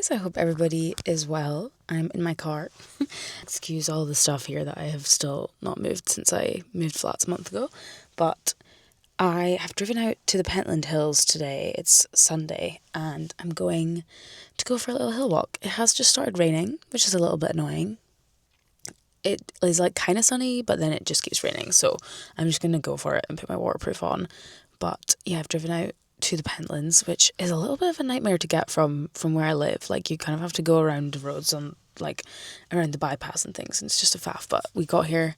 guys, I hope everybody is well. I'm in my car. Excuse all the stuff here that I have still not moved since I moved flats a month ago. But I have driven out to the Pentland Hills today. It's Sunday and I'm going to go for a little hill walk. It has just started raining, which is a little bit annoying. It is like kind of sunny, but then it just keeps raining. So I'm just going to go for it and put my waterproof on. But yeah, I've driven out to the Pentlands, which is a little bit of a nightmare to get from where I live. Like, you kind of have to go around the roads on, like, around the bypass and things, and it's just a faff. But we got here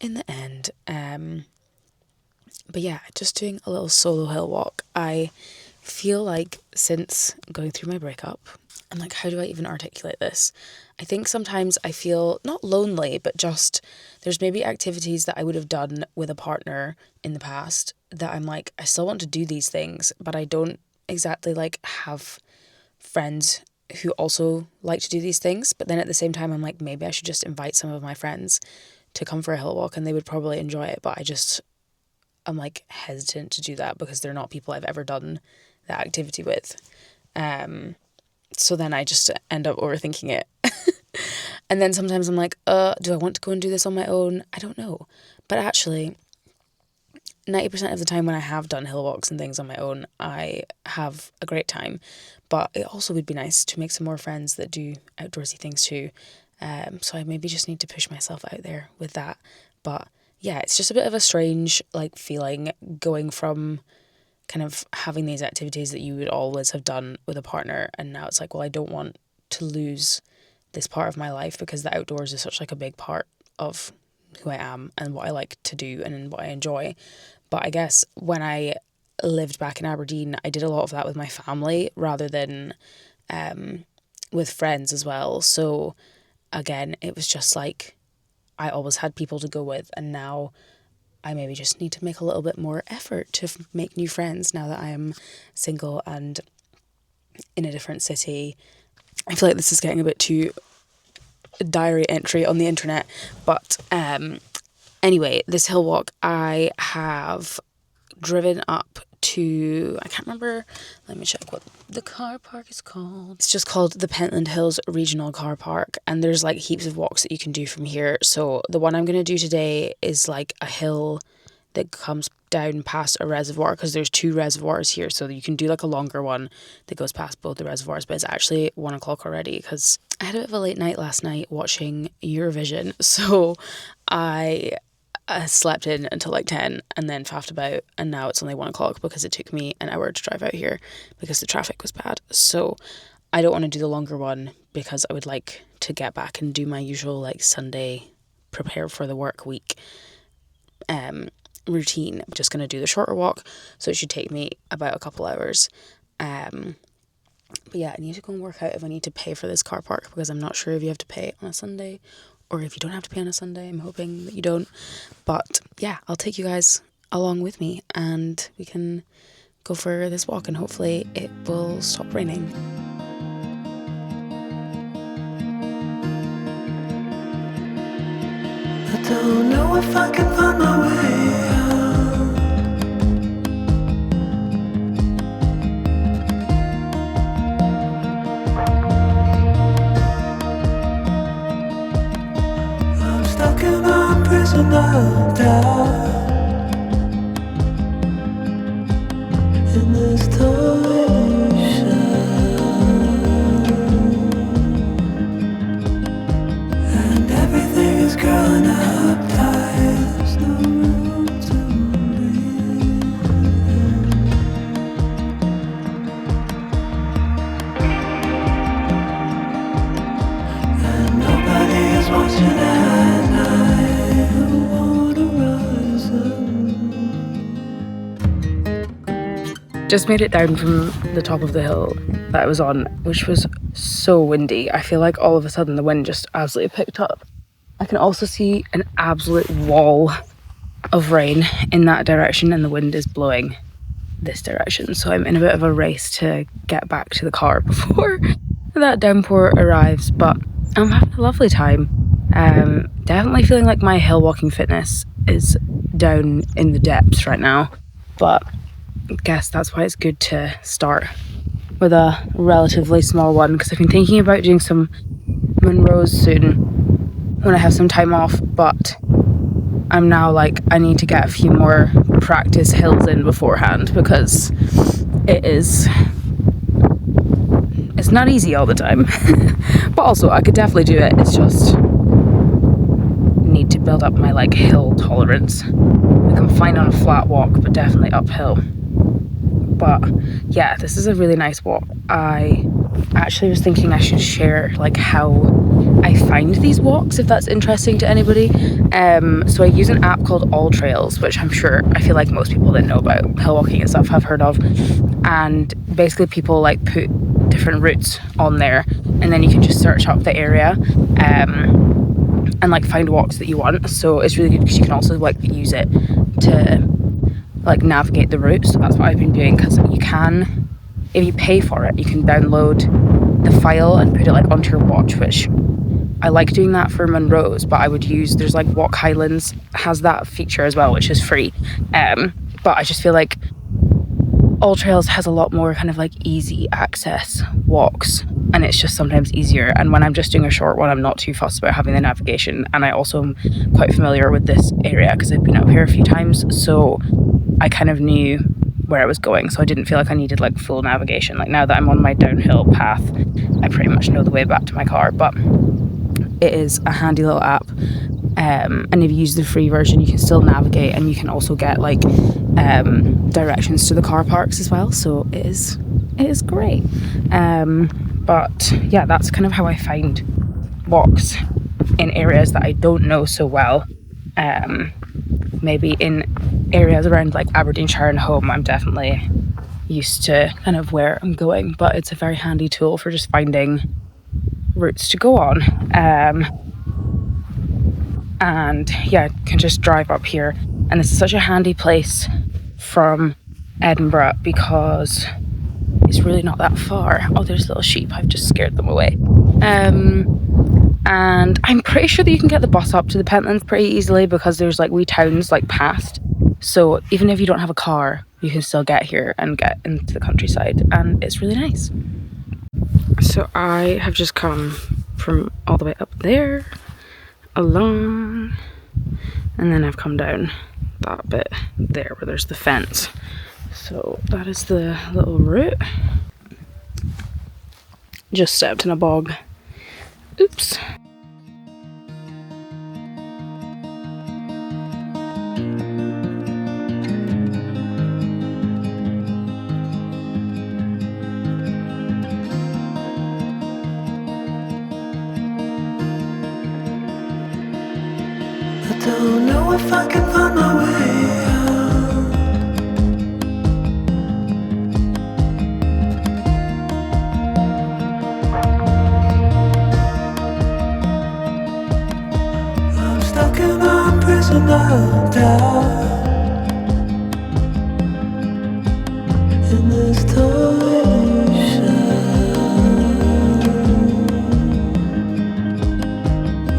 in the end. But yeah, just doing a little solo hill walk. I feel like since going through my breakup, I'm like, how do I even articulate this? I think sometimes I feel not lonely, but just there's maybe activities that I would have done with a partner in the past that I'm like, I still want to do these things, but I don't exactly like have friends who also like to do these things. But then at the same time, I'm like, maybe I should just invite some of my friends to come for a hill walk and they would probably enjoy it. But I'm like hesitant to do that because they're not people I've ever done that activity with. So then I just end up overthinking it. And then sometimes I'm like, do I want to go and do this on my own? I don't know. But actually, 90% of the time when I have done hill walks and things on my own, I have a great time. But it also would be nice to make some more friends that do outdoorsy things too. So I maybe just need to push myself out there with that. But yeah, it's just a bit of a strange like feeling going from kind of having these activities that you would always have done with a partner, and now it's like, well, I don't want to lose this part of my life because the outdoors is such like a big part of who I am and what I like to do and what I enjoy. But I guess when I lived back in Aberdeen, I did a lot of that with my family rather than with friends as well. So again, it was just like I always had people to go with, and now I maybe just need to make a little bit more effort to make new friends now that I am single and in a different city. I feel like this is getting a bit too diary entry on the internet, but anyway, this hill walk, I have driven up to, I can't remember, let me check what the car park is called. It's just called the Pentland Hills Regional Car Park, and there's like heaps of walks that you can do from here. So the one I'm going to do today is like a hill that comes down past a reservoir, because there's 2 reservoirs here, so you can do like a longer one that goes past both the reservoirs. But it's actually 1 o'clock already because I had a bit of a late night last night watching Eurovision, so I slept in until like 10 and then faffed about, and now it's only 1 o'clock because it took me an hour to drive out here because the traffic was bad. So I don't want to do the longer one because I would like to get back and do my usual like Sunday prepare for the work week routine. I'm just going to do the shorter walk, so it should take me about a couple hours. But yeah, I need to go and work out if I need to pay for this car park, because I'm not sure if you have to pay on a Sunday or if you don't have to pay on a Sunday. I'm hoping that you don't. But yeah, I'll take you guys along with me and we can go for this walk and hopefully it will stop raining. I don't know if I can find my way out. I'm stuck in a prison of doubt. In this torsion, and everything is growing up tight. There's no room to breathe, and nobody is watching at night. The water rises. Just made it down from the top of the hill that I was on, which was so windy. I feel like all of a sudden the wind just absolutely picked up. I can also see an absolute wall of rain in that direction, and the wind is blowing this direction. So I'm in a bit of a race to get back to the car before that downpour arrives, but I'm having a lovely time. Definitely feeling like my hill walking fitness is down in the depths right now, but I guess that's why it's good to start with a relatively small one, because I've been thinking about doing some Monroes soon when I have some time off, but I'm now like, I need to get a few more practice hills in beforehand, because it's not easy all the time. But also I could definitely do it, it's just need to build up my like hill tolerance. Like I'm fine on a flat walk, but definitely uphill. But yeah, this is a really nice walk. I actually was thinking I should share like how I find these walks, if that's interesting to anybody. So I use an app called All Trails, which I feel like most people that know about hill walking and stuff have heard of. And basically people like put different routes on there, and then you can just search up the area and like find walks that you want. So it's really good because you can also like use it to like navigate the route. So that's what I've been doing, because you can, if you pay for it, you can download the file and put it like onto your watch, which I like doing that for Monroes, but I would use, there's like Walk Highlands has that feature as well, which is free. But I just feel like All Trails has a lot more kind of like easy access walks, and it's just sometimes easier. And when I'm just doing a short one, I'm not too fussed about having the navigation. And I also am quite familiar with this area because I've been up here a few times, so I kind of knew where I was going, so I didn't feel like I needed like full navigation. Like now that I'm on my downhill path, I pretty much know the way back to my car. But it is a handy little app, and if you use the free version, you can still navigate, and you can also get like directions to the car parks as well. So it is great. But yeah, that's kind of how I find walks in areas that I don't know so well. Maybe in areas around like Aberdeenshire and home, I'm definitely used to kind of where I'm going, but it's a very handy tool for just finding routes to go on. And yeah, can just drive up here, and this is such a handy place from Edinburgh because it's really not that far. Oh, there's little sheep, I've just scared them away. And I'm pretty sure that you can get the bus up to the Pentlands pretty easily, because there's like wee towns like past, so even if you don't have a car, you can still get here and get into the countryside, and it's really nice. So I have just come from all the way up there, along, and then I've come down that bit there where there's the fence. So that is the little route. Just stepped in a bog. Oops. I don't know if I can find my way out. I'm stuck in a prison of doubt, in this torsion,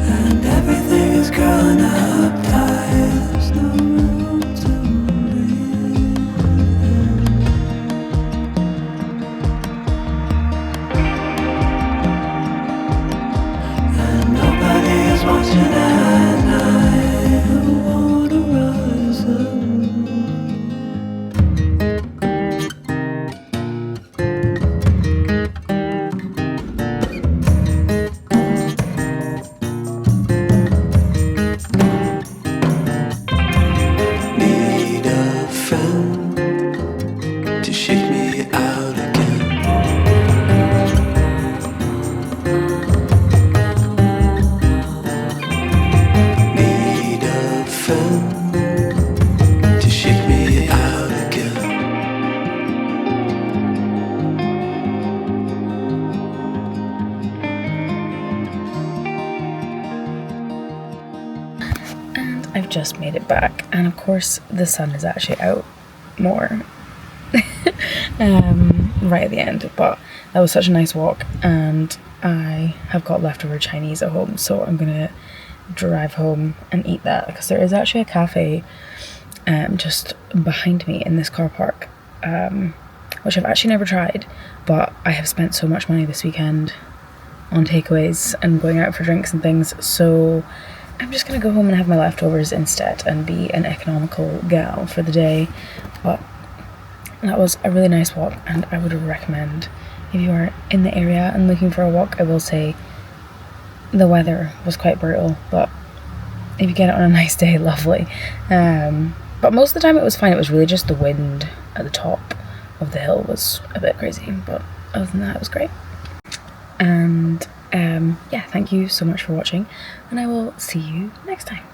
and everything is growing up tight. There's no room to breathe, and nobody is watching at night. I wanna rise up. Need a friend to shake me out again. Need a friend to shake me out again. And I've just made it back, and of course the sun is actually out more right at the end, but that was such a nice walk, and I have got leftover Chinese at home, so I'm gonna drive home and eat that, because there is actually a cafe just behind me in this car park, which I've actually never tried, but I have spent so much money this weekend on takeaways and going out for drinks and things, so I'm just gonna go home and have my leftovers instead and be an economical gal for the day. But that was a really nice walk, and I would recommend, if you are in the area and looking for a walk, I will say the weather was quite brutal, but if you get it on a nice day, lovely. But most of the time it was fine. It was really just the wind at the top of the hill was a bit crazy, but other than that it was great. And yeah, thank you so much for watching, and I will see you next time.